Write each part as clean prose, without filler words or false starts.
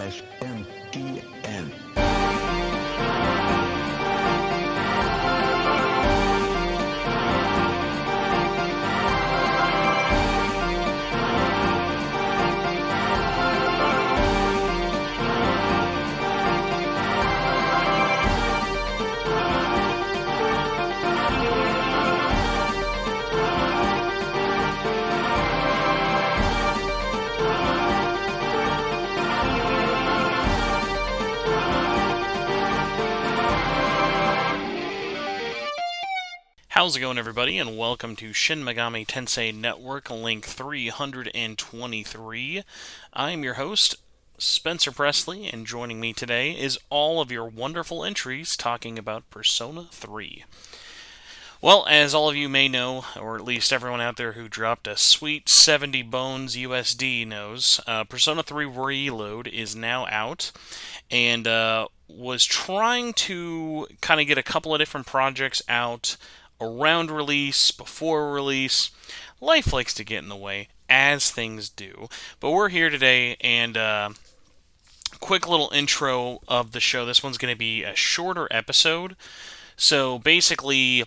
SMTN. How's it going, everybody, and welcome to Shin Megami Tensei Network, link 323. I'm your host, Spencer Presley, and joining me today is all of your wonderful entries talking about Persona 3. Well, as all of you may know, or at least everyone out there who dropped a sweet 70 bones USD knows, Persona 3 Reload is now out, and was trying to kind of get a couple of different projects out around release, before release. Life likes to get in the way, as things do. But we're here today, and quick little intro of the show. This one's going to be a shorter episode. So basically,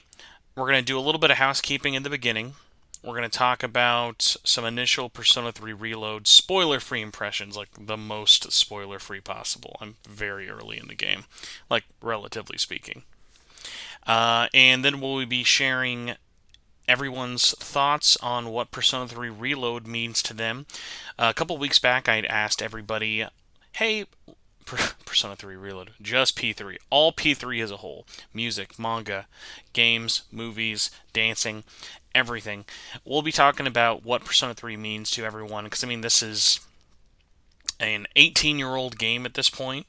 we're going to do a little bit of housekeeping in the beginning. We're going to talk about some initial Persona 3 Reload spoiler-free impressions, like the most spoiler-free possible. I'm very early in the game, like relatively speaking. And then we'll be sharing everyone's thoughts on what Persona 3 Reload means to them. A couple weeks back, I'd asked everybody, hey, Persona 3 Reload, just P3, all P3 as a whole, music, manga, games, movies, dancing, everything. We'll be talking about what Persona 3 means to everyone, because, I mean, this is an 18-year-old game at this point.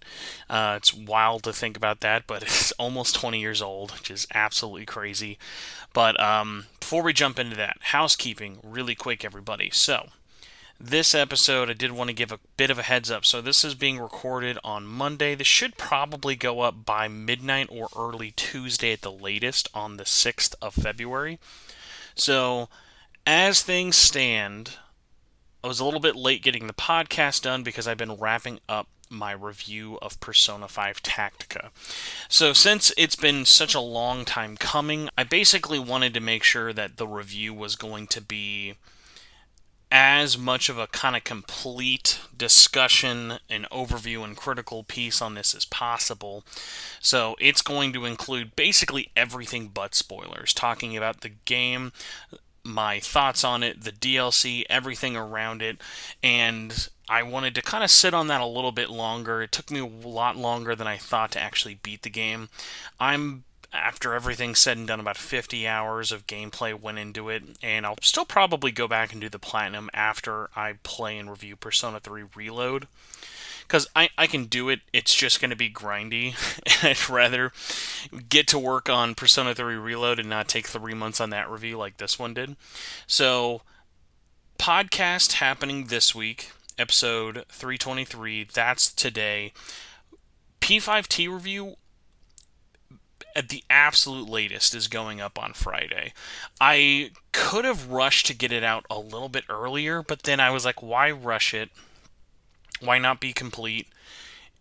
It's wild to think about that, but it's almost 20 years old, which is absolutely crazy. But before we jump into that, housekeeping, really quick, everybody. So, this episode, I did want to give a bit of a heads up. So, this is being recorded on Monday. This should probably go up by midnight or early Tuesday at the latest on the 6th of February. So, as things stand, I was a little bit late getting the podcast done because I've been wrapping up my review of Persona 5 Tactica. So since it's been such a long time coming, I basically wanted to make sure that the review was going to be as much of a kind of complete discussion and overview and critical piece on this as possible. So it's going to include basically everything but spoilers, talking about the game, my thoughts on it, the DLC, everything around it, and I wanted to kind of sit on that a little bit longer. It took me a lot longer than I thought to actually beat the game. After everything's said and done, about 50 hours of gameplay went into it, and I'll still probably go back and do the Platinum after I play and review Persona 3 Reload. Because I can do it, it's just going to be grindy. I'd rather get to work on Persona 3 Reload and not take 3 months on that review like this one did. So, podcast happening this week, episode 323, that's today. P5T review, at the absolute latest, is going up on Friday. I could have rushed to get it out a little bit earlier, but then I was like, why rush it? Why not be complete?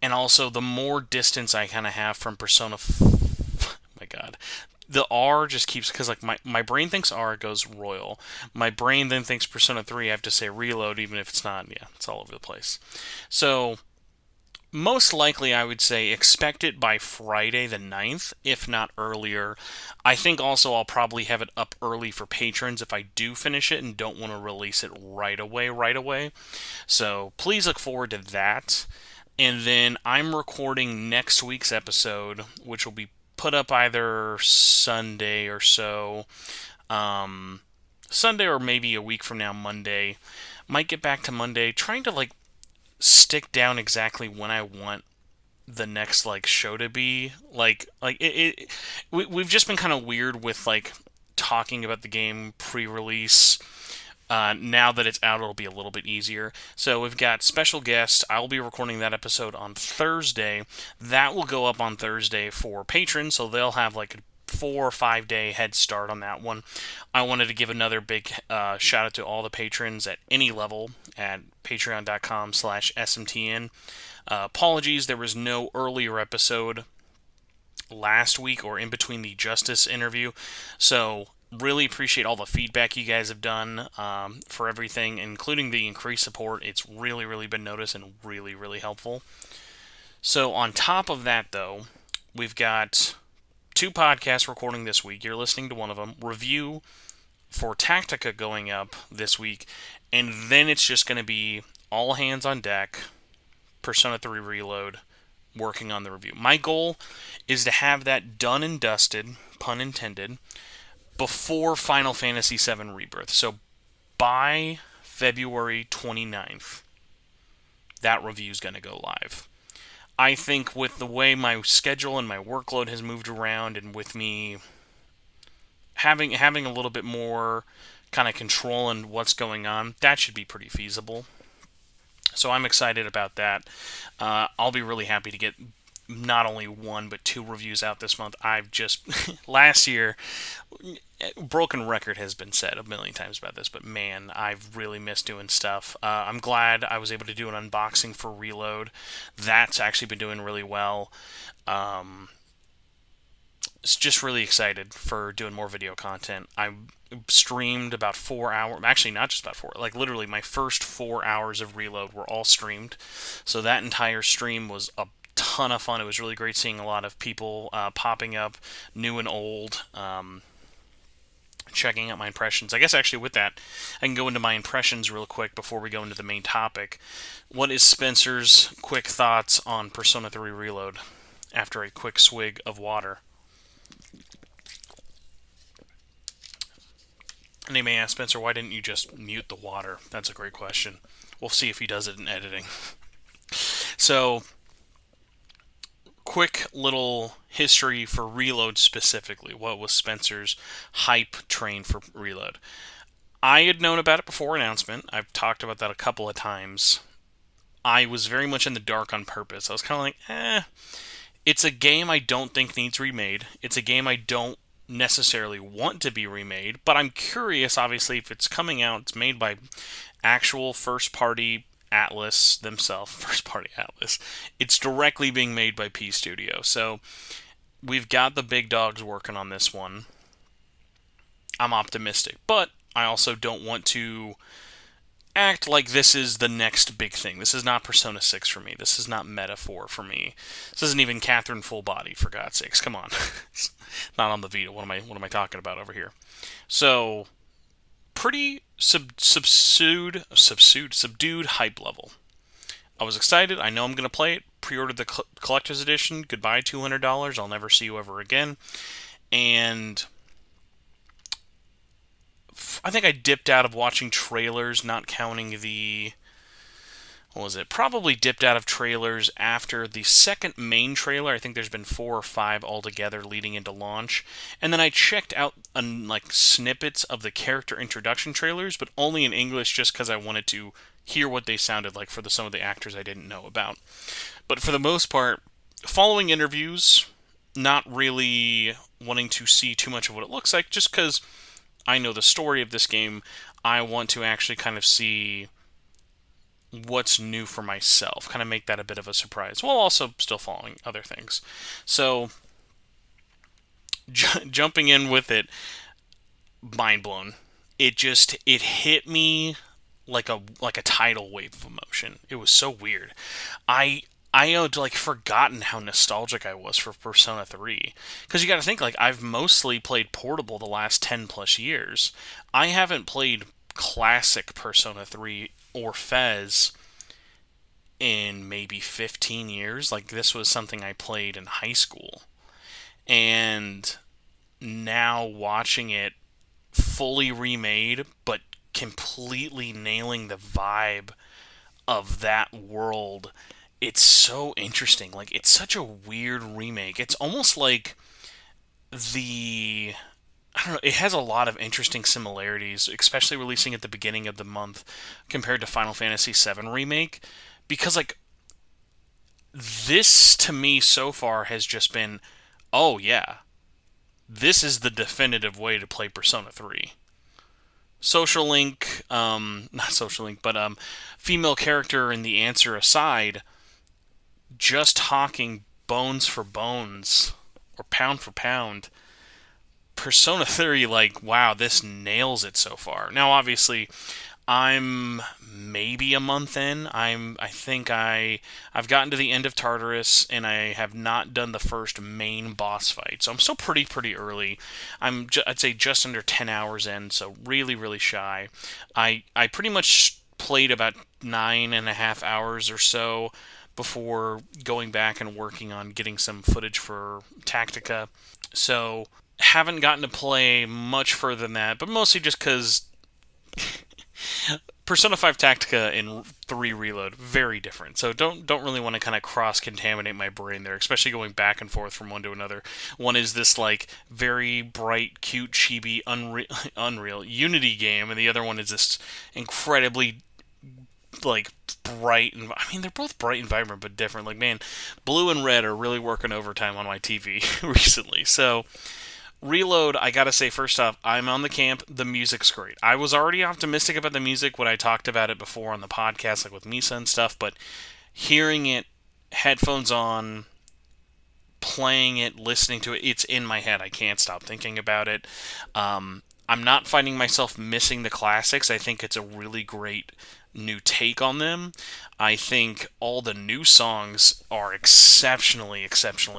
And also, the more distance I kind of have from Persona... my god. The R just keeps... Because, like, my brain thinks R, it goes Royal. My brain then thinks Persona 3, I have to say Reload, even if it's not. Yeah, it's all over the place. So, most likely, I would say expect it by Friday the 9th, if not earlier. I think also I'll probably have it up early for patrons if I do finish it and don't want to release it right away. So please look forward to that. And then I'm recording next week's episode, which will be put up either Sunday or so. Sunday or maybe a week from now, Monday. Might get back to Monday, trying to stick down exactly when I want the next show to be. We've just been kind of weird with talking about the game pre-release. Now that it's out, it'll be a little bit easier. So we've got special guests. I'll be recording that episode on Thursday. That will go up on Thursday for patrons, so they'll have 4 or 5 day head start on that one. I wanted to give another big shout out to all the patrons at any level at patreon.com/SMTN. Apologies, there was no earlier episode last week or in between the Justice interview, so really appreciate all the feedback you guys have done for everything, including the increased support. It's really, really been noticed and really, really helpful. So on top of that, though, we've got 2 podcasts recording this week. You're listening to one of them. Review for Tactica going up this week, and then it's just going to be all hands on deck, Persona 3 Reload, working on the review. My goal is to have that done and dusted, pun intended, before Final Fantasy VII Rebirth. So by February 29th, that review is going to go live. I think with the way my schedule and my workload has moved around, and with me having a little bit more kind of control in what's going on, that should be pretty feasible. So I'm excited about that. I'll be really happy to get not only 1 but 2 reviews out this month. I've just last year, broken record has been said a million times about this, but man, I've really missed doing stuff. I'm glad I was able to do an unboxing for Reload. That's actually been doing really well. It's just really excited for doing more video content. I streamed about 4 hours, actually not just about 4, like literally my first 4 hours of Reload were all streamed. So that entire stream was a ton of fun. It was really great seeing a lot of people popping up, new and old, checking out my impressions. I guess actually with that, I can go into my impressions real quick before we go into the main topic. What is Spencer's quick thoughts on Persona 3 Reload after a quick swig of water? And they may ask, Spencer, why didn't you just mute the water? That's a great question. We'll see if he does it in editing. So, quick little history for Reload specifically. What was Spencer's hype train for Reload? I had known about it before announcement. I've talked about that a couple of times. I was very much in the dark on purpose. I was kind of like, it's a game I don't think needs remade. It's a game I don't necessarily want to be remade, but I'm curious, obviously, if it's coming out, it's made by actual first-party Atlas themselves, first-party Atlas. It's directly being made by P Studio, so we've got the big dogs working on this one. I'm optimistic, but I also don't want to act like this is the next big thing. This is not Persona 6 for me. This is not Metaphor for me. This isn't even Catherine Full Body, for God's sakes. Come on. It's not on the Vita. What am I talking about over here? So, pretty subdued hype level. I was excited. I know I'm going to play it. Pre-ordered the collector's edition. Goodbye, $200. I'll never see you ever again. And I think I dipped out of watching trailers, not counting the... What was it? Probably dipped out of trailers after the second main trailer. I think there's been 4 or 5 altogether leading into launch. And then I checked out snippets of the character introduction trailers, but only in English just because I wanted to hear what they sounded like for some of the actors I didn't know about. But for the most part, following interviews, not really wanting to see too much of what it looks like, just because I know the story of this game. I want to actually kind of see what's new for myself, kind of make that a bit of a surprise, while also still following other things. So, jumping in with it, mind blown. It hit me like a tidal wave of emotion. It was so weird. I had forgotten how nostalgic I was for Persona 3. Because you gotta think, I've mostly played portable the last 10 plus years. I haven't played classic Persona 3 or Fez in maybe 15 years. This was something I played in high school. And now watching it fully remade, but completely nailing the vibe of that world, it's so interesting. It's such a weird remake. It's almost like I don't know, it has a lot of interesting similarities, especially releasing at the beginning of the month compared to Final Fantasy VII Remake, because, this, to me, so far, has just been, oh, yeah, this is the definitive way to play Persona 3. Social Link, not Social Link, but female character in the answer aside, just talking bones for bones or pound for pound. Persona 3, like, wow, this nails it so far. Now, obviously, I'm maybe a month in. I think I've gotten to the end of Tartarus and I have not done the first main boss fight. So I'm still pretty early. I'd say just under 10 hours in, so really shy. I pretty much played about 9.5 hours or so before going back and working on getting some footage for Tactica. So haven't gotten to play much further than that, but mostly just because Persona 5 Tactica and 3 Reload very different. So don't really want to kind of cross contaminate my brain there, especially going back and forth from one to another. One is this like very bright, cute, chibi, unreal Unity game, and the other one is this incredibly like bright and I mean they're both bright and vibrant but different. Like man, blue and red are really working overtime on my TV recently. So Reload, I gotta say, first off, I'm on the camp. The music's great. I was already optimistic about the music when I talked about it before on the podcast, like with Misa and stuff, but hearing it, headphones on, playing it, listening to it, it's in my head. I can't stop thinking about it. I'm not finding myself missing the classics. I think it's a really great new take on them. I think all the new songs are exceptionally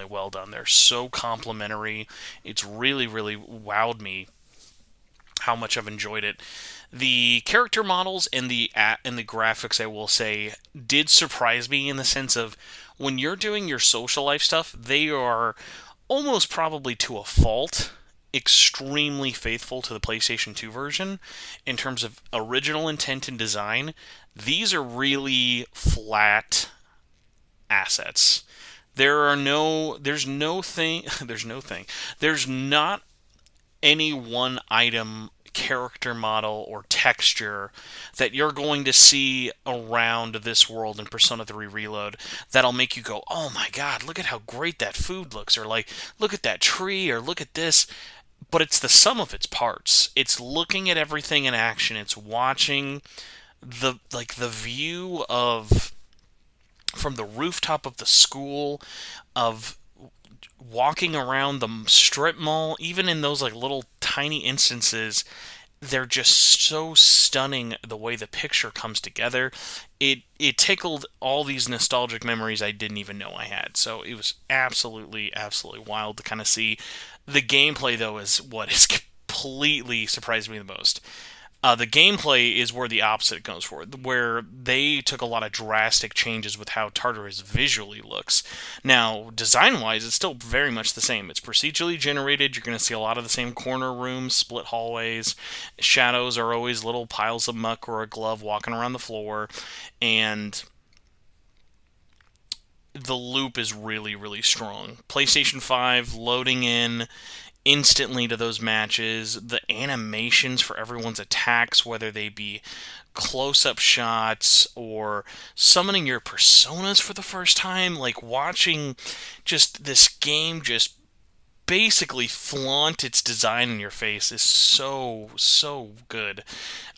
well done. They're so complimentary. It's really wowed me how much I've enjoyed it. The character models and the graphics, I will say, did surprise me in the sense of when you're doing your social life stuff, they are almost probably to a fault extremely faithful to the PlayStation 2 version in terms of original intent and design. These are really flat assets. There's not any one item, character model, or texture that you're going to see around this world in Persona 3 Reload that'll make you go, oh my god, look at how great that food looks, or like, look at that tree, or look at this. But it's the sum of its parts. It's looking at everything in action. It's watching the view of from the rooftop of the school, of walking around the strip mall, even in those like little tiny instances, they're just so stunning the way the picture comes together. It tickled all these nostalgic memories I didn't even know I had. So it was absolutely wild to kind of see. The gameplay though is what has completely surprised me the most. The gameplay is where the opposite goes for, where they took a lot of drastic changes with how Tartarus visually looks. Now, design-wise, it's still very much the same. It's procedurally generated. You're going to see a lot of the same corner rooms, split hallways. Shadows are always little piles of muck or a glove walking around the floor. And the loop is really strong. PlayStation 5 loading in instantly to those matches. The animations for everyone's attacks, whether they be close-up shots or summoning your personas for the first time, like watching just this game just basically flaunt its design in your face is so good.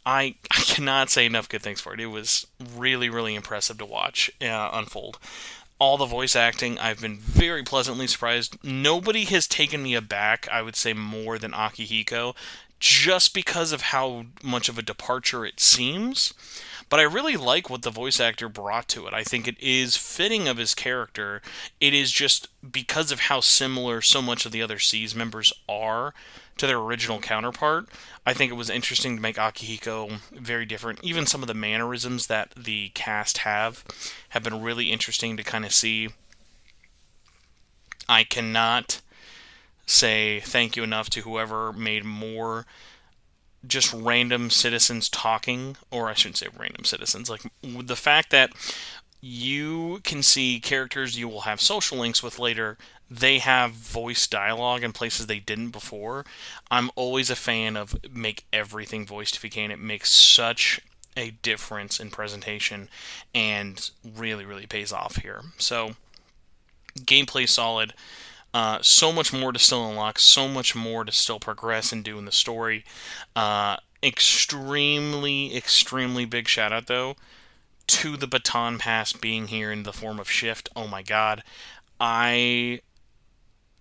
I cannot say enough good things for it. It was really impressive to watch unfold. All the voice acting, I've been very pleasantly surprised. Nobody has taken me aback, I would say, more than Akihiko, just because of how much of a departure it seems. But I really like what the voice actor brought to it. I think it is fitting of his character. It is just because of how similar so much of the other C's members are to their original counterpart. I think it was interesting to make Akihiko very different. Even some of the mannerisms that the cast have been really interesting to kind of see. I cannot say thank you enough to whoever made more just random citizens talking, or I shouldn't say random citizens, like the fact that you can see characters you will have social links with later, they have voice dialogue in places they didn't before. I'm always a fan of make everything voiced if you can. It makes such a difference in presentation and really pays off here. So, gameplay solid. So much more to still unlock, so much more to still progress and do in the story. Extremely big shout out, though, to the baton pass being here in the form of Shift. Oh my god. I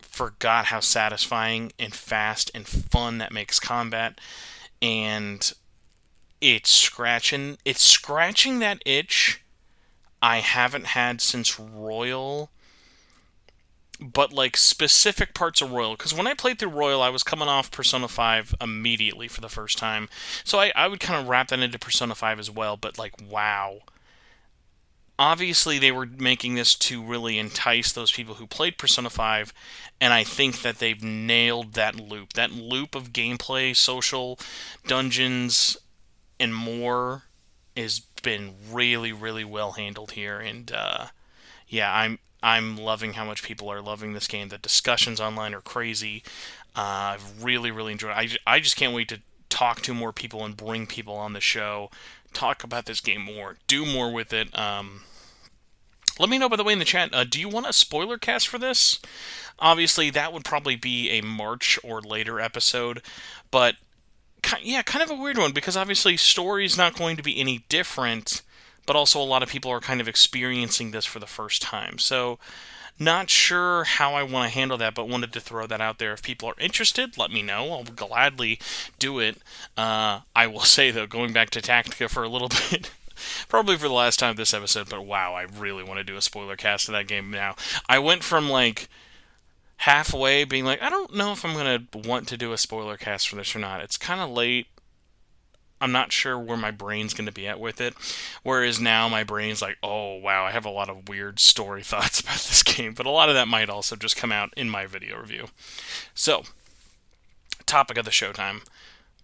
forgot how satisfying and fast and fun that makes combat. And it's scratching that itch I haven't had since Royal, but like specific parts of Royal. Because when I played through Royal, I was coming off Persona 5 immediately for the first time. So I would kind of wrap that into Persona 5 as well. But like, wow. Obviously, they were making this to really entice those people who played Persona 5, and I think that they've nailed that loop. That loop of gameplay, social, dungeons, and more has been really well handled here. And yeah, I'm loving how much people are loving this game. The discussions online are crazy. I've really enjoyed it. I just can't wait to talk to more people and bring people on the show, talk about this game more, do more with it. Let me know, by the way, in the chat, do you want a spoiler cast for this? Obviously, that would probably be a March or later episode, but yeah, kind of a weird one, because obviously story's not going to be any different, but also a lot of people are kind of experiencing this for the first time. So, not sure how I want to handle that, but wanted to throw that out there. If people are interested, let me know. I'll gladly do it. I will say, though, going back to Tactica for a little bit, probably for the last time this episode, but wow, I really want to do a spoiler cast of that game now. I went from like halfway being like, I don't know if I'm going to want to do a spoiler cast for this or not. It's kind of late. I'm not sure where my brain's going to be at with it. Whereas now my brain's like, oh, wow, I have a lot of weird story thoughts about this game. But a lot of that might also just come out in my video review. So, topic of the showtime.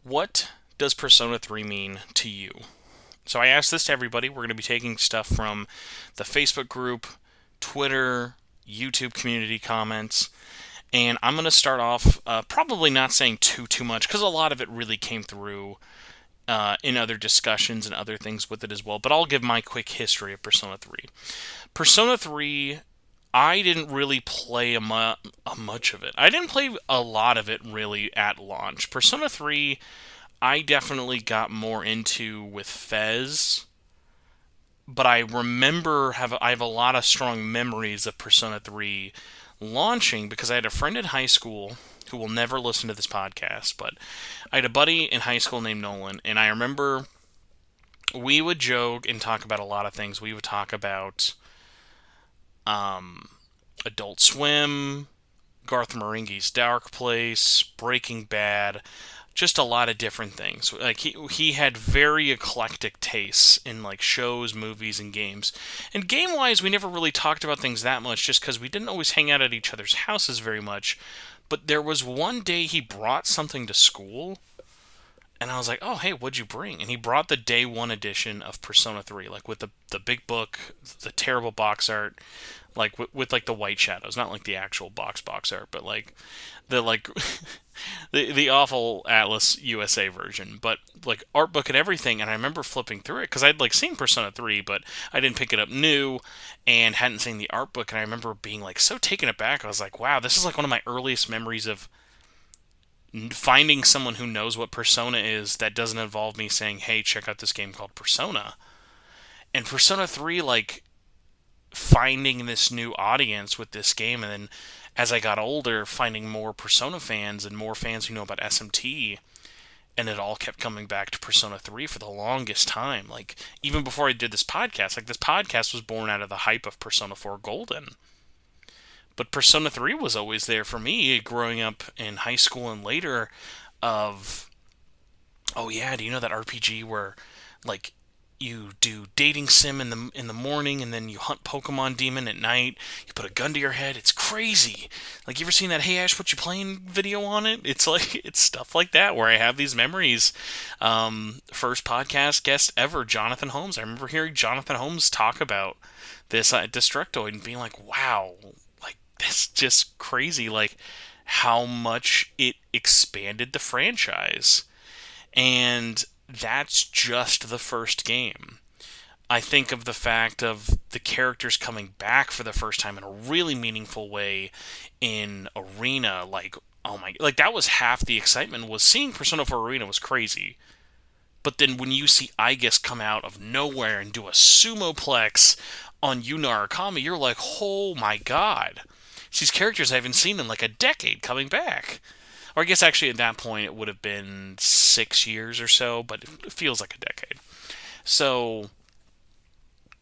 What does Persona 3 mean to you? So I asked this to everybody. We're going to be taking stuff from the Facebook group, Twitter, YouTube community comments. And I'm going to start off probably not saying too much, because a lot of it really came through in other discussions and other things with it as well. But I'll give my quick history of Persona 3. Persona 3, I didn't really play much of it. I didn't play a lot of it really at launch. Persona 3, I definitely got more into with Fez. But I remember I have a lot of strong memories of Persona 3 launching, because I had a friend in high school who will never listen to this podcast, but I had a buddy in high school named Nolan, and I remember we would joke and talk about a lot of things. We would talk about Adult Swim, Garth Marenghi's Dark Place, Breaking Bad, just a lot of different things. Like he had very eclectic tastes in like shows, movies, and games. And game wise, we never really talked about things that much, just because we didn't always hang out at each other's houses very much. But there was one day he brought something to school, and I was like, "Oh, hey, what'd you bring?" And he brought the day one edition of Persona 3, like with the big book, the terrible box art, like with like the white shadows, not like the actual box art, but like the like the awful Atlas USA version, but like art book and everything. And I remember flipping through it, because I'd like seen Persona 3, but I didn't pick it up new and hadn't seen the art book. And I remember being like so taken aback. I was like, wow, this is like one of my earliest memories of finding someone who knows what Persona is that doesn't involve me saying, hey, check out this game called Persona. And Persona 3, like, finding this new audience with this game, and then as I got older, finding more Persona fans and more fans who know about SMT, and it all kept coming back to Persona 3 for the longest time. Like, even before I did this podcast, like, this podcast was born out of the hype of Persona 4 Golden. But Persona 3 was always there for me growing up in high school and later of, oh yeah, do you know that RPG where, like, you do dating sim in the morning, and then you hunt Pokemon Demon at night. You put a gun to your head. It's crazy. Like, you ever seen that "Hey Ash, what you playing" video on it? It's like, it's stuff like that where I have these memories. First podcast guest ever, Jonathan Holmes. I remember hearing Jonathan Holmes talk about this Destructoid and being like, wow, like, that's just crazy. Like, how much it expanded the franchise. And that's just the first game. I think of the fact of the characters coming back for the first time in a really meaningful way in Arena. Like, oh my, like that was half the excitement. Was seeing Persona 4 Arena was crazy. But then when you see Aigis come out of nowhere and do a sumoplex on Yuna Arakami, you're like, oh my god. These characters I haven't seen in like a decade coming back. Or I guess actually at that point it would have been 6 years or so, but it feels like a decade. So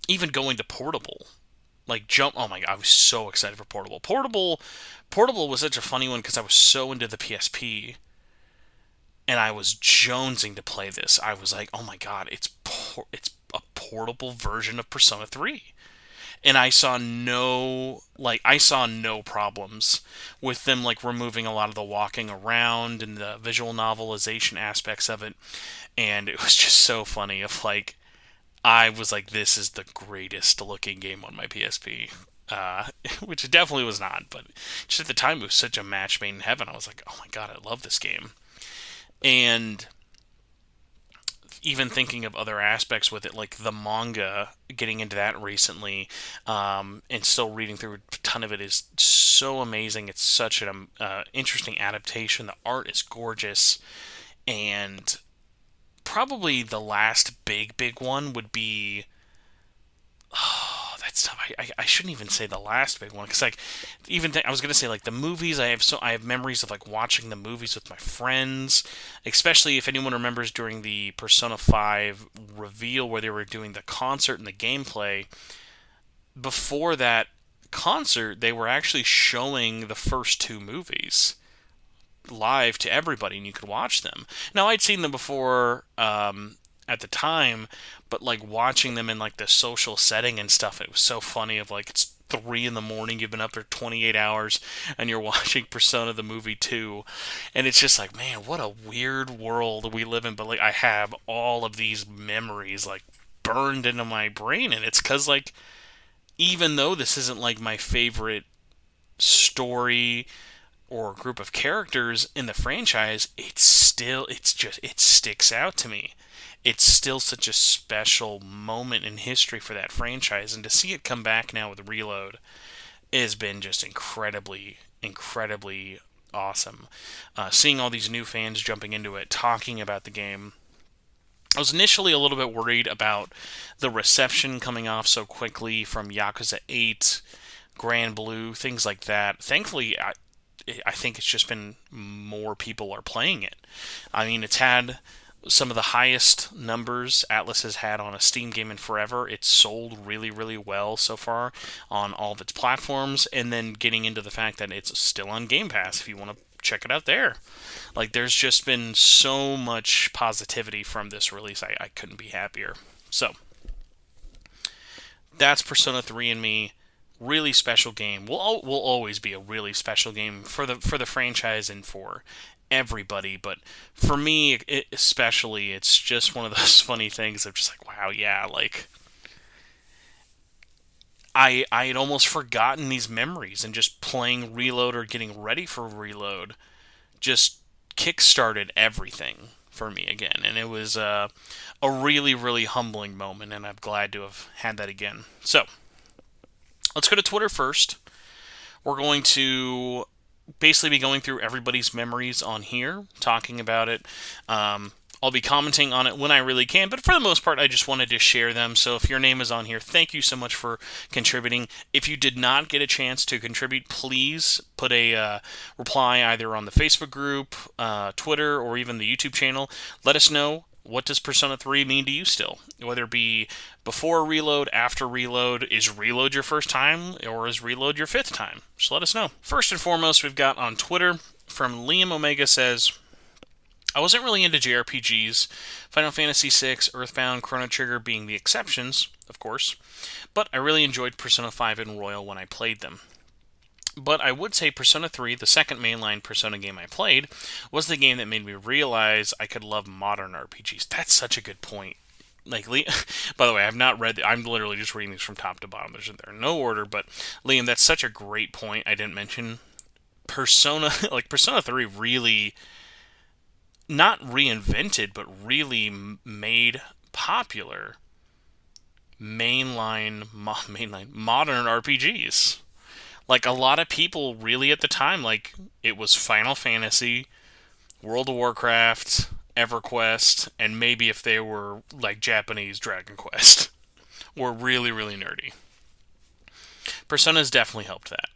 even going to Portable, like jump. Oh my god, I was so excited for Portable. Portable was such a funny one because I was so into the PSP and I was jonesing to play this. I was like, oh my god, it's a portable version of Persona 3. And I saw no problems with them like removing a lot of the walking around and the visual novelization aspects of it. And it was just so funny of like I was like, this is the greatest looking game on my PSP. Which it definitely was not, but just at the time it was such a match made in heaven. I was like, oh my god, I love this game. And even thinking of other aspects with it, like the manga, getting into that recently, and still reading through a ton of it is so amazing. It's such an interesting adaptation. The art is gorgeous, and probably the last big one would be. Oh, that's tough. I shouldn't even say the last big one because like I was gonna say like the movies. I have memories of like watching the movies with my friends, especially if anyone remembers during the Persona 5 reveal where they were doing the concert and the gameplay. Before that concert, they were actually showing the first two movies live to everybody, and you could watch them. Now I'd seen them before at the time, but like watching them in like the social setting and stuff, it was so funny. Of like it's 3 in the morning, you've been up there 28 hours, and you're watching Persona the movie 2, and it's just like, man, what a weird world we live in. But like I have all of these memories like burned into my brain, and it's because like even though this isn't like my favorite story or group of characters in the franchise, it sticks out to me. It's still such a special moment in history for that franchise, and to see it come back now with Reload has been just incredibly awesome. Seeing all these new fans jumping into it, talking about the game. I was initially a little bit worried about the reception coming off so quickly from Yakuza 8, Grand Blue, things like that. Thankfully, I think it's just been more people are playing it. I mean, it's had some of the highest numbers Atlas has had on a Steam game in forever. It's sold really well so far on all of its platforms, and then getting into the fact that it's still on Game Pass if you want to check it out there. Like, there's just been so much positivity from this release. I couldn't be happier. So, that's Persona 3 and me. Really special game. Will always be a really special game for the franchise and for everybody, but for me especially, it's just one of those funny things of just like, wow, yeah, like I had almost forgotten these memories, and just playing Reload or getting ready for Reload just kickstarted everything for me again, and it was a really humbling moment, and I'm glad to have had that again. So let's go to Twitter first. We're going to basically be going through everybody's memories on here, talking about it. I'll be commenting on it when I really can, but for the most part, I just wanted to share them. So if your name is on here, thank you so much for contributing. If you did not get a chance to contribute, please put a reply either on the Facebook group, Twitter, or even the YouTube channel. Let us know, what does Persona 3 mean to you still? Whether it be before Reload, after Reload, is Reload your first time, or is Reload your fifth time? Just let us know. First and foremost, we've got on Twitter from Liam Omega says, I wasn't really into JRPGs, Final Fantasy VI, Earthbound, Chrono Trigger being the exceptions, of course, but I really enjoyed Persona 5 and Royal when I played them. But I would say Persona 3, the second mainline Persona game I played, was the game that made me realize I could love modern RPGs. That's such a good point. Like, by the way, I've not read. I'm literally just reading these from top to bottom. They're in no order, but Liam, that's such a great point. I didn't mention Persona. Like, Persona 3 really not reinvented, but really made popular mainline modern RPGs. Like a lot of people really at the time, like it was Final Fantasy, World of Warcraft, EverQuest, and maybe if they were like Japanese Dragon Quest, were really, really nerdy. Persona's definitely helped that.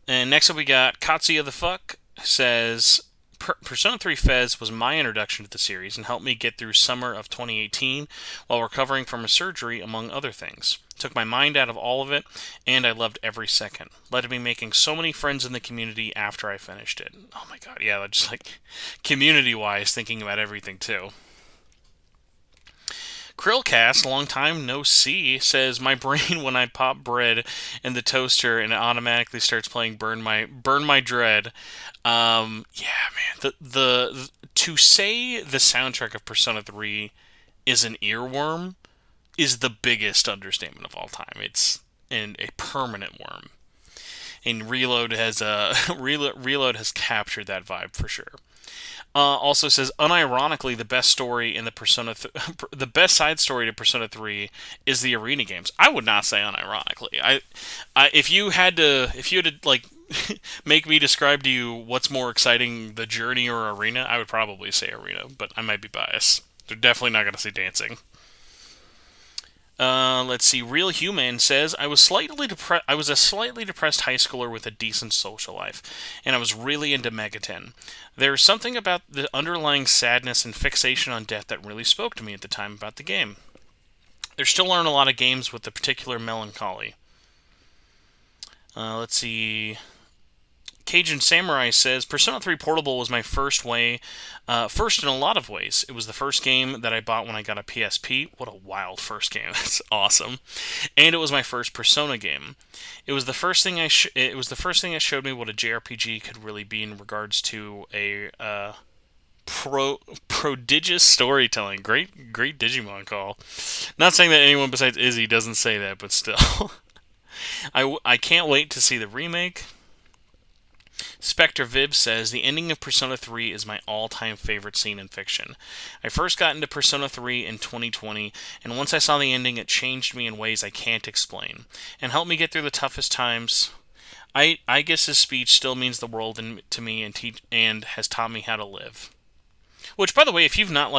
And next up we got Katsuya the Fuck says Persona 3 Fez was my introduction to the series and helped me get through summer of 2018 while recovering from a surgery, among other things. Took my mind out of all of it, and I loved every second. Led to me making so many friends in the community after I finished it. Oh my god, yeah, just like community-wise, thinking about everything too. Krillcast, long time no see, says my brain when I pop bread in the toaster and it automatically starts playing Burn My Dread. Yeah, man, the to say the soundtrack of Persona 3 is an earworm is the biggest understatement of all time. It's a permanent worm, and Reload has captured that vibe for sure. Also says, unironically, the best story in the the best side story to Persona 3 is the arena games. I would not say unironically. If you had to like make me describe to you what's more exciting, the journey or arena, I would probably say arena, but I might be biased. They're definitely not going to say dancing. Let's see. Real Human says I was a slightly depressed high schooler with a decent social life, and I was really into Megaten. There's something about the underlying sadness and fixation on death that really spoke to me at the time about the game. There still aren't a lot of games with the particular melancholy. Let's see. Cajun Samurai says Persona 3 Portable was my first in a lot of ways. It was the first game that I bought when I got a PSP. What a wild first game! That's awesome. And it was my first Persona game. It was the first thing that showed me what a JRPG could really be in regards to a prodigious storytelling. Great Digimon call. Not saying that anyone besides Izzy doesn't say that, but still. I can't wait to see the remake. Spectre Viv says, the ending of Persona 3 is my all-time favorite scene in fiction. I first got into Persona 3 in 2020, and once I saw the ending, it changed me in ways I can't explain, and helped me get through the toughest times. I guess his speech still means the world to me and has taught me how to live. Which, by the way, if you've not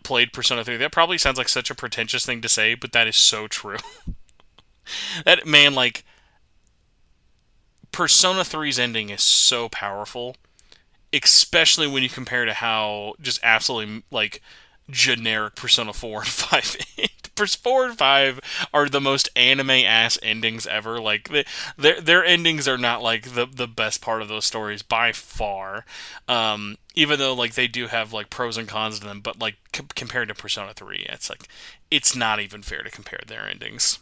played Persona 3, that probably sounds like such a pretentious thing to say, but that is so true. That, man, like, Persona 3's ending is so powerful, especially when you compare to how just absolutely, like, generic Persona 4 and 5 end. 4 and 5 are the most anime-ass endings ever. Like, their endings are not, like, the best part of those stories by far. Even though, like, they do have, like, pros and cons to them, but, like, compared to Persona 3, it's, like, it's not even fair to compare their endings.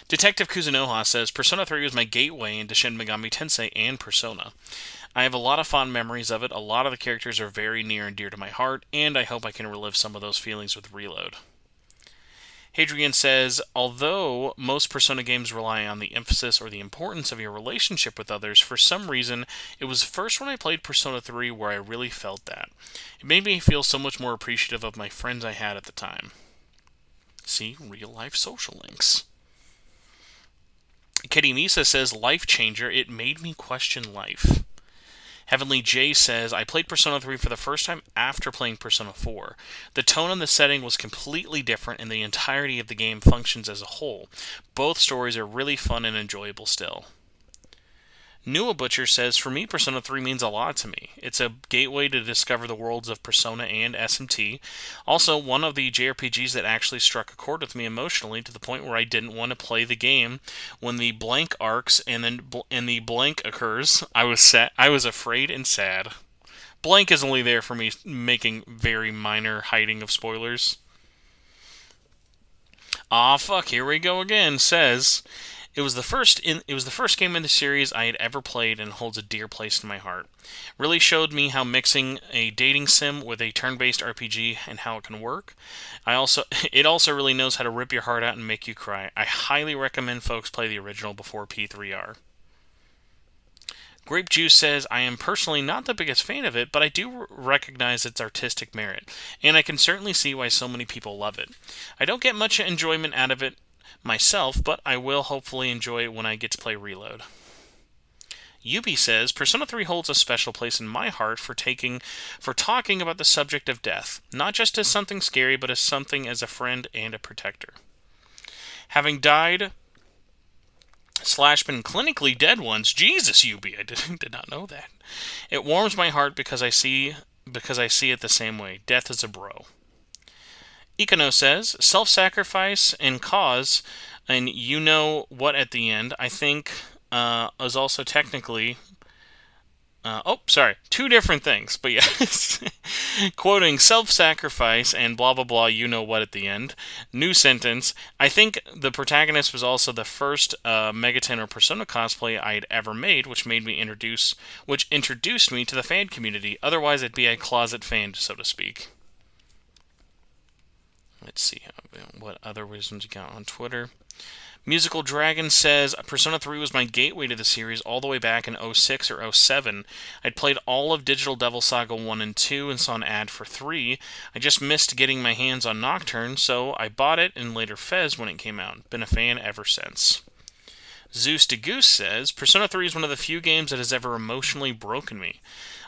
Detective Kuzunoha says, Persona 3 was my gateway into Shin Megami Tensei and Persona. I have a lot of fond memories of it, a lot of the characters are very near and dear to my heart, and I hope I can relive some of those feelings with Reload. Hadrian says, although most Persona games rely on the emphasis or the importance of your relationship with others, for some reason, it was first when I played Persona 3 where I really felt that. It made me feel so much more appreciative of my friends I had at the time. See, real-life social links. Kitty Misa says, life changer, it made me question life. Heavenly J says, I played Persona 3 for the first time after playing Persona 4. The tone and the setting was completely different, and the entirety of the game functions as a whole. Both stories are really fun and enjoyable still. Nua Butcher says, for me, Persona 3 means a lot to me. It's a gateway to discover the worlds of Persona and SMT. Also, one of the JRPGs that actually struck a chord with me emotionally to the point where I didn't want to play the game when the blank arcs and the blank occurs. I was afraid and sad. Blank is only there for me making very minor hiding of spoilers. Aw, fuck, here we go again, says... It was the first game in the series I had ever played and holds a dear place in my heart. Really showed me how mixing a dating sim with a turn-based RPG and how it can work. It also really knows how to rip your heart out and make you cry. I highly recommend folks play the original before P3R. Grape Juice says, I am personally not the biggest fan of it, but I do recognize its artistic merit, and I can certainly see why so many people love it. I don't get much enjoyment out of it myself, but I will hopefully enjoy it when I get to play Reload. Yubi says, Persona 3 holds a special place in my heart for talking about the subject of death, not just as something scary, but as something as a friend and a protector. Having died / been clinically dead once, Jesus, Yubi, I did not know that. It warms my heart because I see it the same way. Death is a bro. Ikano says, self-sacrifice and cause, and you know what at the end, I think is also technically... two different things, but yes. Quoting self-sacrifice and blah blah blah, you know what at the end. New sentence, I think the protagonist was also the first Megaten or Persona cosplay I had ever made, which introduced me to the fan community. Otherwise, I'd be a closet fan, so to speak. Let's see what other wisdoms you got on Twitter. Musical Dragon says, Persona 3 was my gateway to the series all the way back in 06 or 07. I'd played all of Digital Devil Saga 1 and 2 and saw an ad for 3. I just missed getting my hands on Nocturne, so I bought it and later Fez when it came out. Been a fan ever since. Zeus de Goose says, Persona 3 is one of the few games that has ever emotionally broken me.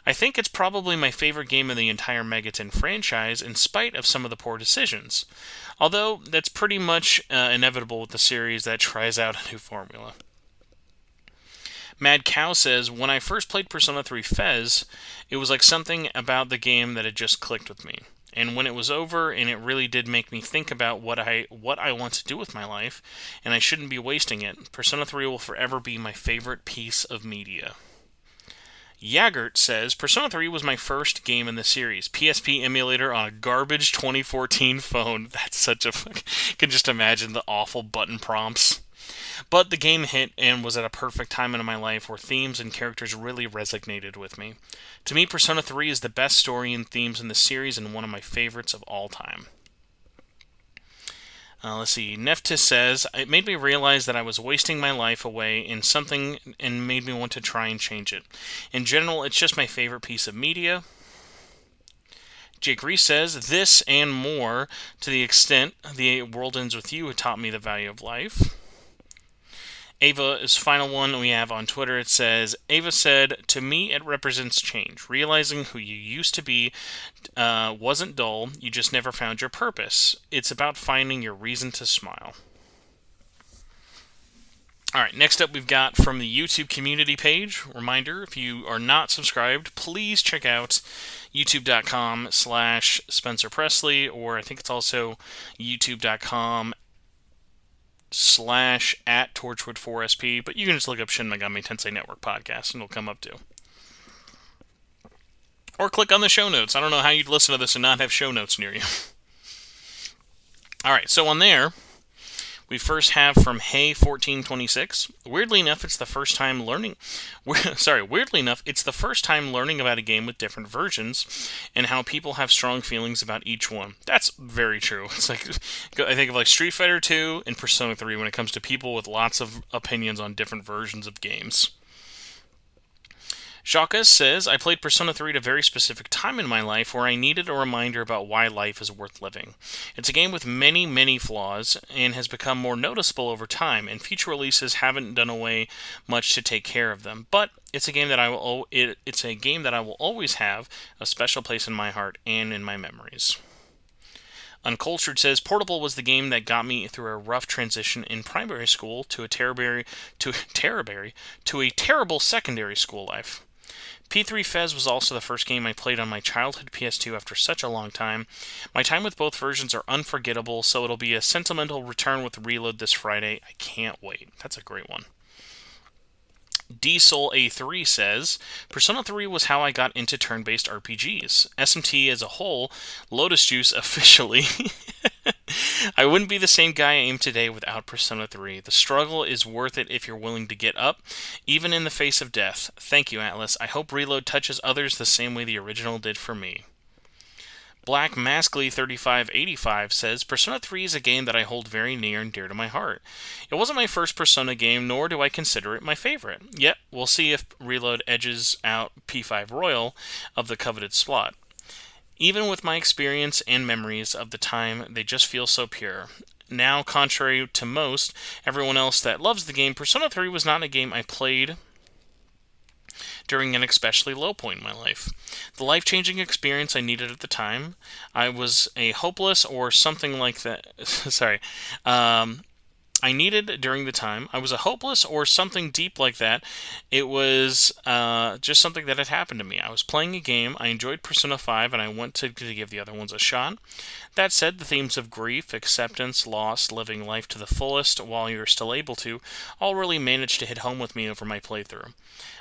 I think it's probably my favorite game in the entire Megaten franchise, in spite of some of the poor decisions. Although, that's pretty much inevitable with the series that tries out a new formula. Mad Cow says, when I first played Persona 3 Fez, it was like something about the game that had just clicked with me. And when it was over, and it really did make me think about what I want to do with my life, and I shouldn't be wasting it, Persona 3 will forever be my favorite piece of media. Yagert says, Persona 3 was my first game in the series. PSP emulator on a garbage 2014 phone. That's such a... I can just imagine the awful button prompts. But the game hit and was at a perfect time in my life where themes and characters really resonated with me. To me, Persona 3 is the best story and themes in the series and one of my favorites of all time. Let's see. Neftis says, it made me realize that I was wasting my life away in something and made me want to try and change it. In general, it's just my favorite piece of media. Jake Reese says, this and more, to the extent The World Ends With You taught me the value of life. Ava's final one we have on Twitter, it says, Ava said, to me it represents change. Realizing who you used to be wasn't dull, you just never found your purpose. It's about finding your reason to smile. Alright, next up we've got from the YouTube community page. Reminder, if you are not subscribed, please check out youtube.com/Spencer Presley, or I think it's also youtube.com /@Torchwood4SP, but you can just look up Shin Megami Tensei Network Podcast and it'll come up too. Or click on the show notes. I don't know how you'd listen to this and not have show notes near you. Alright, so on there, we first have from Hey1426. Weirdly enough, it's the first time learning about a game with different versions and how people have strong feelings about each one. That's very true. It's like, I think of like Street Fighter 2 and Persona 3 when it comes to people with lots of opinions on different versions of games. Jacques says, I played Persona 3 at a very specific time in my life where I needed a reminder about why life is worth living. It's a game with many, many flaws and has become more noticeable over time, and future releases haven't done away much to take care of them. But it's a game that I will always have a special place in my heart and in my memories. Uncultured says, Portable was the game that got me through a rough transition in primary school to a terrible secondary school life. P3 Fez was also the first game I played on my childhood PS2 after such a long time. My time with both versions are unforgettable, so it'll be a sentimental return with Reload this Friday. I can't wait. That's a great one. D-Soul A3 says, Persona 3 was how I got into turn-based RPGs. SMT as a whole, Lotus Juice officially. I wouldn't be the same guy I am today without Persona 3. The struggle is worth it if you're willing to get up, even in the face of death. Thank you, Atlas. I hope Reload touches others the same way the original did for me. Black Maskly 3585 says, Persona 3 is a game that I hold very near and dear to my heart. It wasn't my first Persona game, nor do I consider it my favorite. Yet, we'll see if Reload edges out P5 Royal of the coveted slot. Even with my experience and memories of the time, they just feel so pure. Now, contrary to most, everyone else that loves the game, Persona 3 was not a game I played during an especially low point in my life. The life-changing experience I needed at the time, I was a hopeless or something like that. I needed during the time. I was a hopeless or something deep like that. It was just something that had happened to me. I was playing a game. I enjoyed Persona 5, and I went to give the other ones a shot. That said, the themes of grief, acceptance, loss, living life to the fullest while you're still able to, all really managed to hit home with me over my playthrough.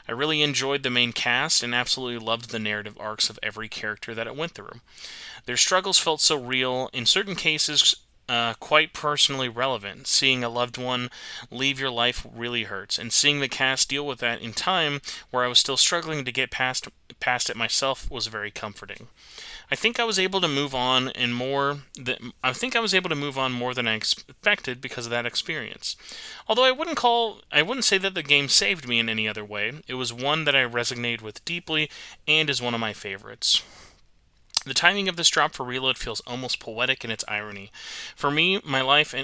I really enjoyed the main cast and absolutely loved the narrative arcs of every character that it went through. Their struggles felt so real, in certain cases quite personally relevant. Seeing a loved one leave your life really hurts, and seeing the cast deal with that in time where I was still struggling to get past it myself was very comforting. I think I was able to move on more than I expected because of that experience. Although I wouldn't say that the game saved me in any other way. It was one that I resonated with deeply and is one of my favorites. The timing of this drop for Reload feels almost poetic in its irony. For me and my life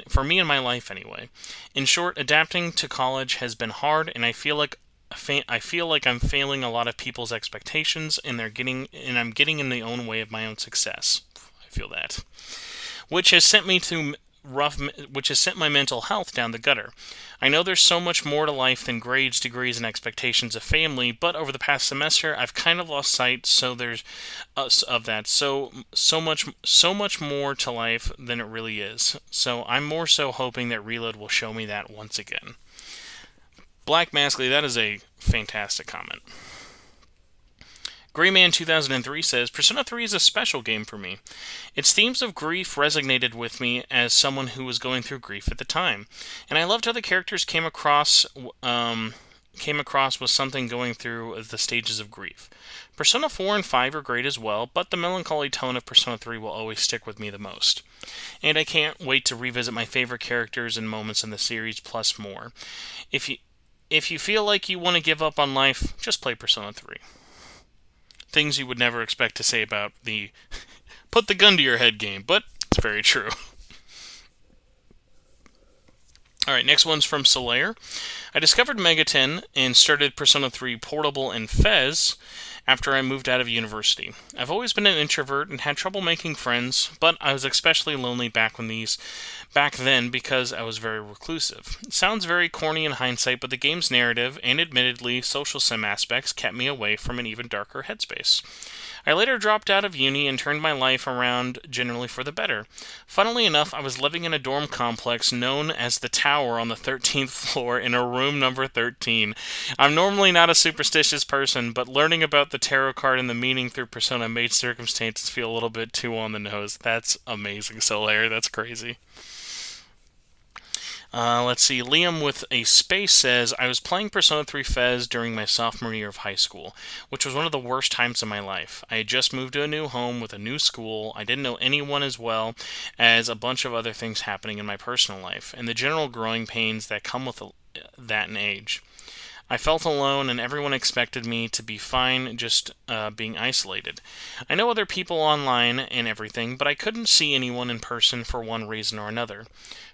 anyway. In short, adapting to college has been hard, and I feel like I'm failing a lot of people's expectations, and I'm getting in the own way of my own success. I feel that, which has sent my mental health down the gutter. I know there's so much more to life than grades, degrees, and expectations of family, but over the past semester, I've kind of lost sight. So much more to life than it really is. So I'm more so hoping that Reload will show me that once again. Black Maskly, that is a fantastic comment. Greyman 2003 says, Persona 3 is a special game for me. Its themes of grief resonated with me as someone who was going through grief at the time, and I loved how the characters came across with something going through the stages of grief. Persona 4 and 5 are great as well, but the melancholy tone of Persona 3 will always stick with me the most. And I can't wait to revisit my favorite characters and moments in the series, plus more. If you feel like you want to give up on life, just play Persona 3. Things you would never expect to say about the put the gun to your head game, but it's very true. Alright, next one's from Solaire. I discovered Megaten and started Persona 3 Portable and Fez after I moved out of university. I've always been an introvert and had trouble making friends, but I was especially lonely back then because I was very reclusive. It sounds very corny in hindsight, but the game's narrative and admittedly social sim aspects kept me away from an even darker headspace. I later dropped out of uni and turned my life around generally for the better. Funnily enough, I was living in a dorm complex known as the Tower on the 13th floor in a room number 13. I'm normally not a superstitious person, but learning about the tarot card and the meaning through Persona made circumstances feel a little bit too on the nose. That's amazing, Solaire. That's crazy. Let's see, Liam with a space says, I was playing Persona 3 Fez during my sophomore year of high school, which was one of the worst times of my life. I had just moved to a new home with a new school, I didn't know anyone as well as a bunch of other things happening in my personal life, and the general growing pains that come with that in age. I felt alone, and everyone expected me to be fine just being isolated. I know other people online and everything, but I couldn't see anyone in person for one reason or another.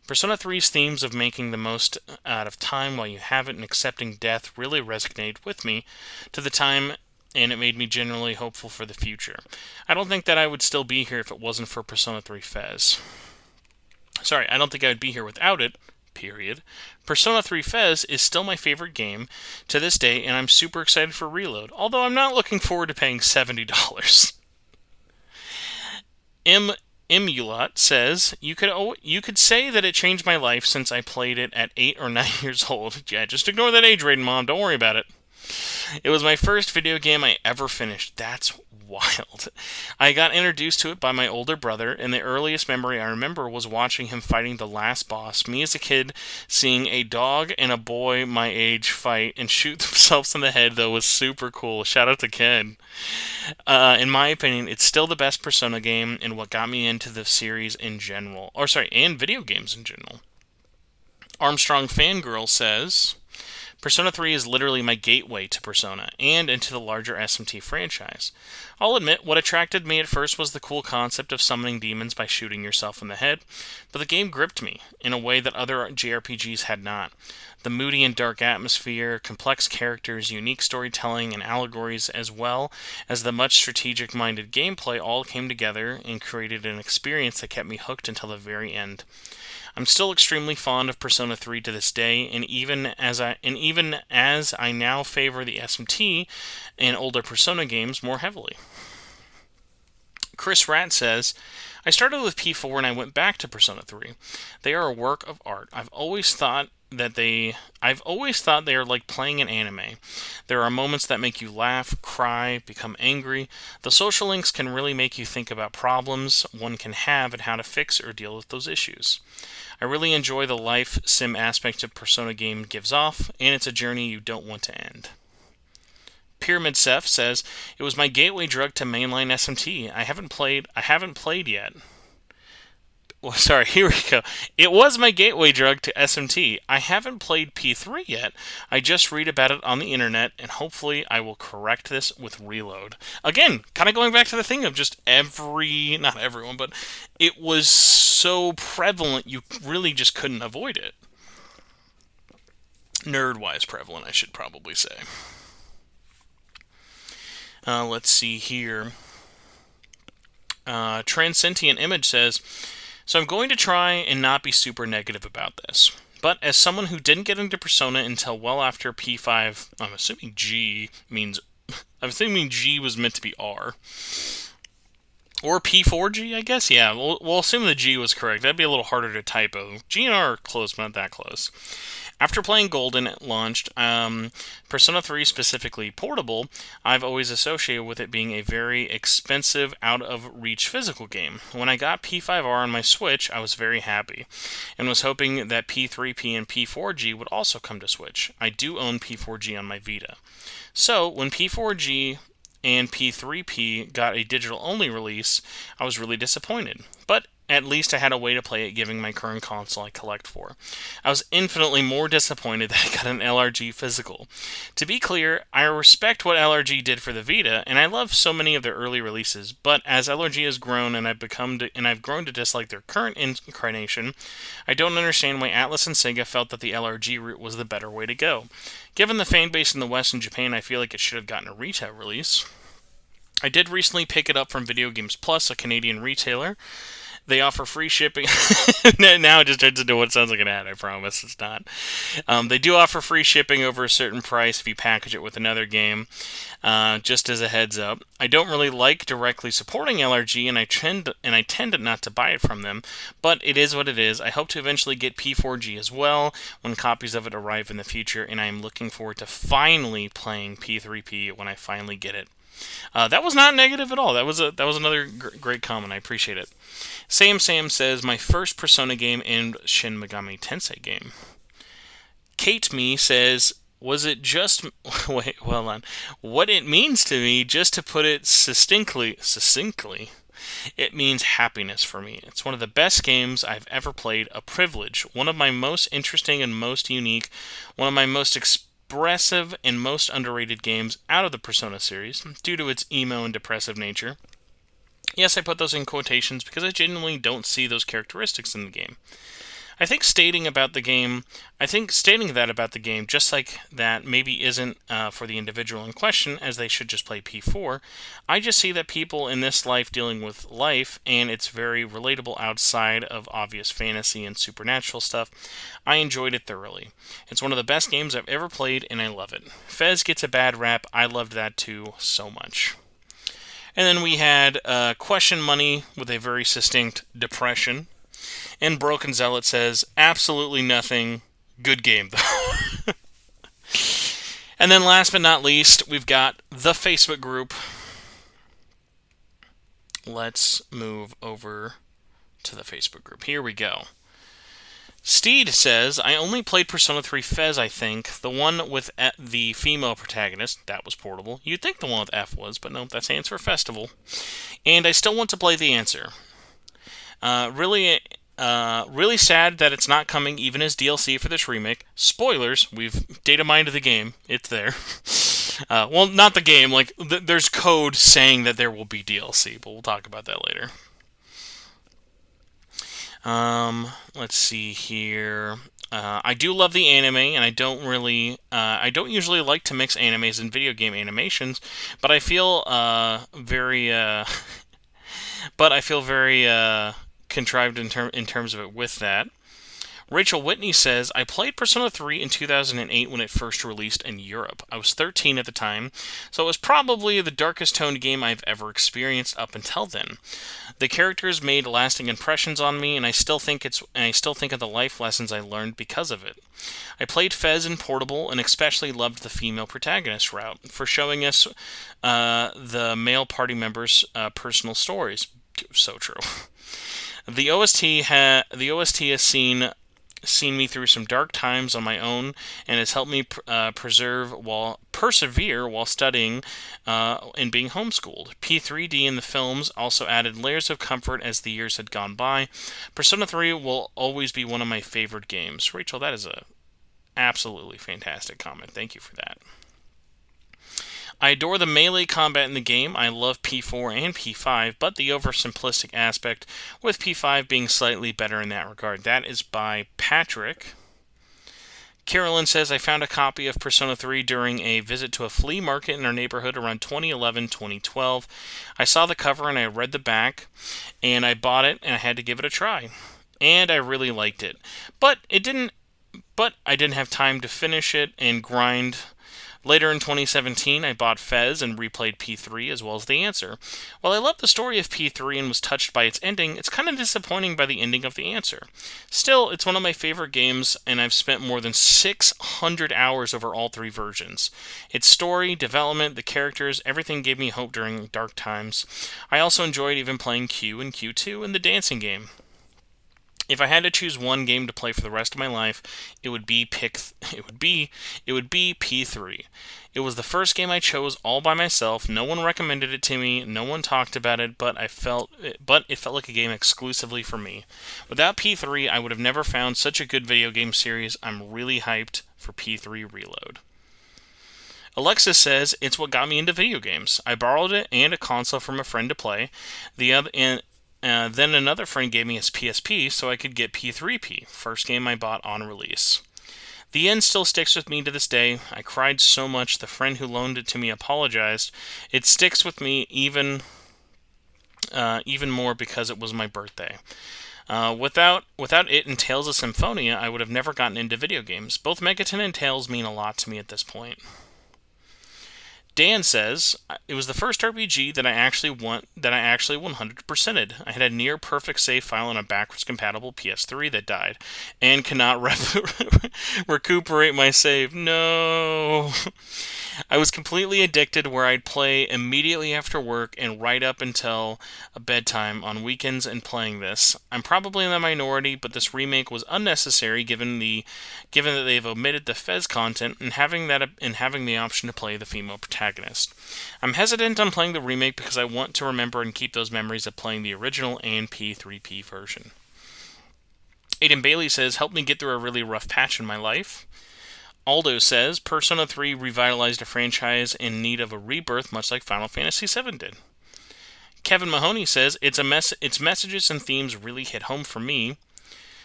Persona 3's themes of making the most out of time while you have it and accepting death really resonated with me to the time, and it made me genuinely hopeful for the future. I don't think that I would still be here if it wasn't for Persona 3 Fez. I don't think I would be here without it. Period. Persona 3 Fez is still my favorite game to this day, and I'm super excited for Reload, although I'm not looking forward to paying $70. Emulat says, you could say that it changed my life since I played it at 8 or 9 years old. Yeah, just ignore that age rating, Mom. Don't worry about it. It was my first video game I ever finished. That's wild. I got introduced to it by my older brother, and the earliest memory I remember was watching him fighting the last boss. Me as a kid, seeing a dog and a boy my age fight and shoot themselves in the head, though, was super cool. Shout out to Ken. In my opinion, it's still the best Persona game and what got me into the series in general. And video games in general. Armstrong Fangirl says, Persona 3 is literally my gateway to Persona and into the larger SMT franchise. I'll admit, what attracted me at first was the cool concept of summoning demons by shooting yourself in the head, but the game gripped me in a way that other JRPGs had not. The moody and dark atmosphere, complex characters, unique storytelling, and allegories, as well as the much strategic-minded gameplay all came together and created an experience that kept me hooked until the very end. I'm still extremely fond of Persona 3 to this day, and even as I now favor the SMT and older Persona games more heavily. Chris Rat says, I started with P4 and I went back to Persona 3. They are a work of art. I've always thought they are like playing an anime. There are moments that make you laugh, cry, become angry. The social links can really make you think about problems one can have and how to fix or deal with those issues. I really enjoy the life sim aspect of Persona game gives off, and it's a journey you don't want to end. Pyramid Seth says, it was my gateway drug to mainline SMT. I haven't played yet. Well, sorry, here we go. It was my gateway drug to SMT. I haven't played P3 yet. I just read about it on the internet, and hopefully I will correct this with Reload. Again, kind of going back to the thing of just not everyone, but it was so prevalent you really just couldn't avoid it. Nerd-wise prevalent, I should probably say. Let's see here. Transcendent Image says, so I'm going to try and not be super negative about this. But as someone who didn't get into Persona until well after P5, I'm assuming G was meant to be R. Or P4G, I guess? Yeah, we'll assume the G was correct. That'd be a little harder to typo. G and R are close, but not that close. After playing Golden it launched, Persona 3 specifically portable, I've always associated with it being a very expensive, out-of-reach physical game. When I got P5R on my Switch, I was very happy, and was hoping that P3P and P4G would also come to Switch. I do own P4G on my Vita. So, when P4G and P3P got a digital-only release, I was really disappointed. But at least I had a way to play it given my current console I collect for. I was infinitely more disappointed that I got an LRG physical. To be clear, I respect what LRG did for the Vita, and I love so many of their early releases, but as LRG has grown and I've grown to dislike their current incarnation, I don't understand why Atlas and Sega felt that the LRG route was the better way to go. Given the fan base in the West and Japan, I feel like it should have gotten a retail release. I did recently pick it up from Video Games Plus, a Canadian retailer. They offer free shipping. Now it just turns into what sounds like an ad, I promise. It's not. They do offer free shipping over a certain price if you package it with another game, just as a heads up. I don't really like directly supporting LRG, and I tend not to buy it from them, but it is what it is. I hope to eventually get P4G as well when copies of it arrive in the future, and I am looking forward to finally playing P3P when I finally get it. That was not negative at all. That was another great comment. I appreciate it. Sam says, my first Persona game and Shin Megami Tensei game. Kate Me says, was it just... Wait, hold on. What it means to me, just to put it succinctly, it means happiness for me. It's one of the best games I've ever played, a privilege, one of my most interesting and most unique, one of my most expressive and most underrated games out of the Persona series, due to its emo and depressive nature. Yes, I put those in quotations because I genuinely don't see those characteristics in the game. I think stating that about the game, just like that, maybe isn't for the individual in question, as they should just play P4. I just see that people in this life dealing with life, and it's very relatable outside of obvious fantasy and supernatural stuff. I enjoyed it thoroughly. It's one of the best games I've ever played, and I love it. Fez gets a bad rap. I loved that too so much. And then we had Question Money with a very succinct depression. And Broken Zealot says, absolutely nothing. Good game, though. And then last but not least, we've got the Facebook group. let's move over to the Facebook group. Here we go. Steed says, I only played Persona 3 Fez, I think. The one with the female protagonist. That was portable. You'd think the one with F was, but no, that's Answer Festival. And I still want to play the Answer. Really sad that it's not coming even as DLC for this remake. Spoilers, we've data mined the game. It's there. Well, not the game. Like, there's code saying that there will be DLC, but we'll talk about that later. Let's see here. I do love the anime, and I don't usually like to mix animes and video game animations, but I feel very contrived in terms of it with that. Rachel Whitney says, I played Persona 3 in 2008 when it first released in Europe. I was 13 at the time, so it was probably the darkest toned game I've ever experienced up until then. The characters made lasting impressions on me, and I still think of the life lessons I learned because of it. I played Fez in Portable, and especially loved the female protagonist route for showing us the male party members' personal stories. So true. The OST has seen me through some dark times on my own, and has helped me persevere while studying and being homeschooled. P3D in the films also added layers of comfort as the years had gone by. Persona 3 will always be one of my favorite games. Rachel, that is a absolutely fantastic comment. Thank you for that. I adore the melee combat in the game. I love P4 and P5, but the oversimplistic aspect, with P5 being slightly better in that regard. That is by Patrick. Carolyn says, I found a copy of Persona 3 during a visit to a flea market in our neighborhood around 2011-2012. I saw the cover and I read the back, and I bought it, and I had to give it a try. And I really liked it. But I didn't have time to finish it and grind. Later in 2017, I bought Fez and replayed P3 as well as The Answer. While I love the story of P3 and was touched by its ending, it's kind of disappointing by the ending of The Answer. Still, it's one of my favorite games, and I've spent more than 600 hours over all three versions. Its story, development, the characters, everything gave me hope during dark times. I also enjoyed even playing Q and Q2 and the dancing game. If I had to choose one game to play for the rest of my life, it would be P3. It was the first game I chose all by myself. No one recommended it to me. No one talked about it, but it felt like a game exclusively for me. Without P3, I would have never found such a good video game series. I'm really hyped for P3 Reload. Alexis says, it's what got me into video games. I borrowed it and a console from a friend to play. Then another friend gave me his PSP so I could get P3P, first game I bought on release. The end still sticks with me to this day. I cried so much the friend who loaned it to me apologized. It sticks with me even more because it was my birthday. Without it and Tales of Symphonia, I would have never gotten into video games. Both Megaton and Tales mean a lot to me at this point. Dan says, it was the first RPG that I actually 100%ed. I had a near perfect save file on a backwards compatible PS3 that died, and cannot recuperate my save. No! I was completely addicted where I'd play immediately after work and right up until bedtime on weekends and playing this. I'm probably in the minority, but this remake was unnecessary given that they've omitted the Fez content and having the option to play the female protagonist. I'm hesitant on playing the remake because I want to remember and keep those memories of playing the original and P3P version. Aiden Bailey says, help me get through a really rough patch in my life. Aldo says, Persona 3 revitalized a franchise in need of a rebirth, much like Final Fantasy VII did. Kevin Mahoney says, its messages and themes really hit home for me.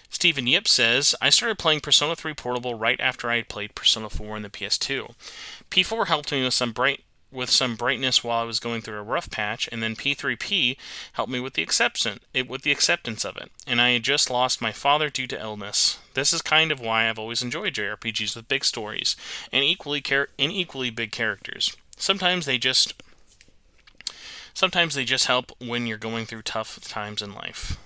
Stephen Yip says, I started playing Persona 3 Portable right after I had played Persona 4 in the PS2. P4 helped me with some brightness while I was going through a rough patch, and then P3P helped me with the acceptance of it. And I had just lost my father due to illness. This is kind of why I've always enjoyed JRPGs with big stories and equally big characters. Sometimes they just help when you're going through tough times in life.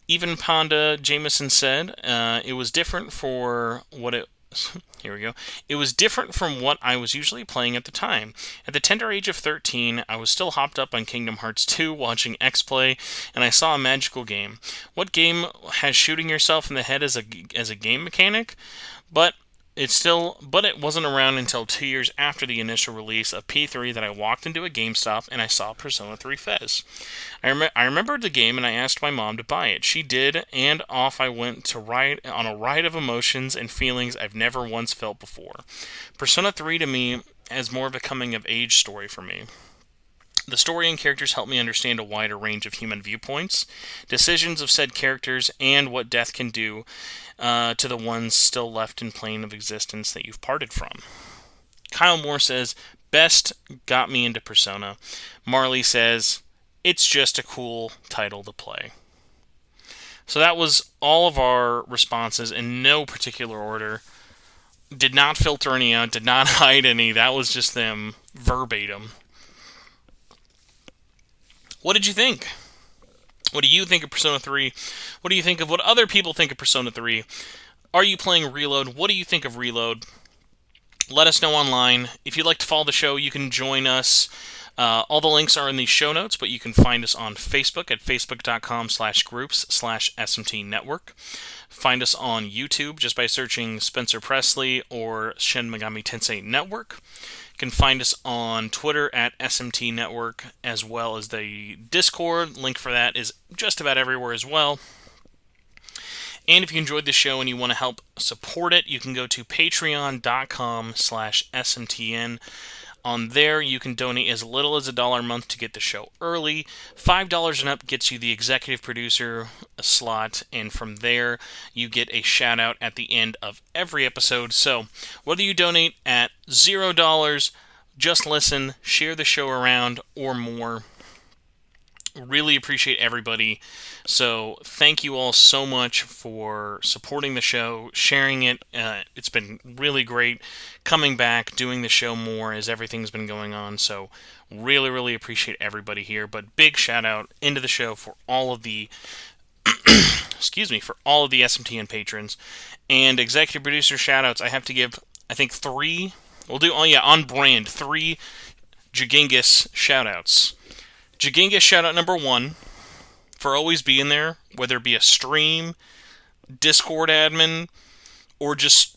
Even Ponda Jameson said, it was different for what it Here we go. It was different from what I was usually playing at the time. At the tender age of 13, I was still hopped up on Kingdom Hearts 2 watching X play, and I saw a magical game. What game has shooting yourself in the head as a game mechanic? But it wasn't around until 2 years after the initial release of P3 that I walked into a GameStop and I saw Persona 3 Fez. I remembered the game and I asked my mom to buy it. She did, and off I went to on a ride of emotions and feelings I've never once felt before. Persona 3 to me is more of a coming of age story for me. The story and characters help me understand a wider range of human viewpoints, decisions of said characters, and what death can do to the ones still left in plane of existence that you've parted from. Kyle Moore says, best got me into Persona. Marley says, it's just a cool title to play. So that was all of our responses in no particular order. Did not filter any out, did not hide any. That was just them verbatim. What did you think? What do you think of Persona 3? What do you think of what other people think of Persona 3? Are you playing Reload? What do you think of Reload? Let us know online. If you'd like to follow the show, you can join us. All the links are in the show notes, but you can find us on Facebook at facebook.com/groups/SMT Network. Find us on YouTube just by searching Spencer Presley or Shin Megami Tensei Network. You can find us on Twitter at SMT Network, as well as the Discord. Link for that is just about everywhere as well. And if you enjoyed the show and you want to help support it, you can go to patreon.com/SMTN. On there, you can donate as little as $1 a month to get the show early. $5 and up gets you the executive producer slot, and from there, you get a shout-out at the end of every episode. So, whether you donate at $0, just listen, share the show around, or more, really appreciate everybody. So thank you all so much for supporting the show, sharing it. It's been really great coming back, doing the show more as everything's been going on. So really, really appreciate everybody here. But big shout out into the show for all of the for all of the SMTN patrons and executive producer shout outs. I have to give, I think, 3. We'll do on brand 3 Jagingis shout outs. Jagingis shout-out number 1 for always being there, whether it be a stream, Discord admin, or just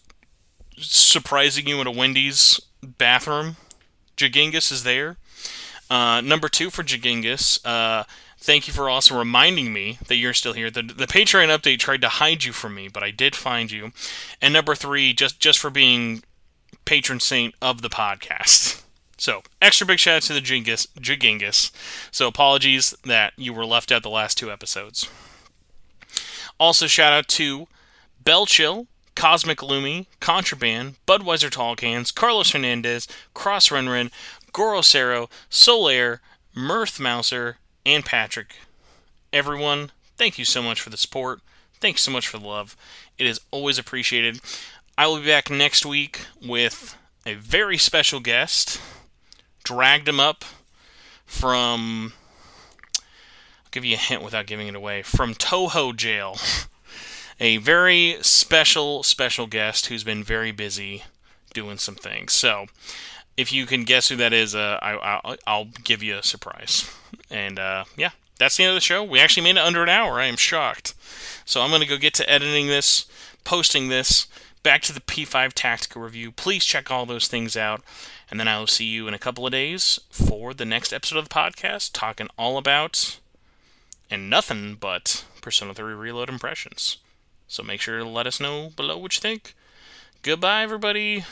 surprising you in a Wendy's bathroom. Jagingis is there. Number 2 for Jagingis, thank you for also reminding me that you're still here. The Patreon update tried to hide you from me, but I did find you. And number 3, just for being patron saint of the podcast. So, extra big shout out to the Jagingis. So, apologies that you were left out the last 2 episodes. Also, shout out to Belchill, Cosmic Lumi, Contraband, Budweiser Tall Cans, Carlos Hernandez, Cross Renren, Goro Cero, Solaire, Mirth Mouser, and Patrick. Everyone, thank you so much for the support. Thanks so much for the love. It is always appreciated. I will be back next week with a very special guest. Dragged him up from, I'll give you a hint without giving it away, from Toho Jail. A very special guest who's been very busy doing some things. So, if you can guess who that is, I'll give you a surprise. And, yeah, that's the end of the show. We actually made it under an hour. I am shocked. So, I'm going to go get to editing this, posting this, back to the P5 Tactical Review. Please check all those things out. And then I will see you in a couple of days for the next episode of the podcast, talking all about, and nothing but, Persona 3 Reload impressions. So make sure to let us know below what you think. Goodbye, everybody.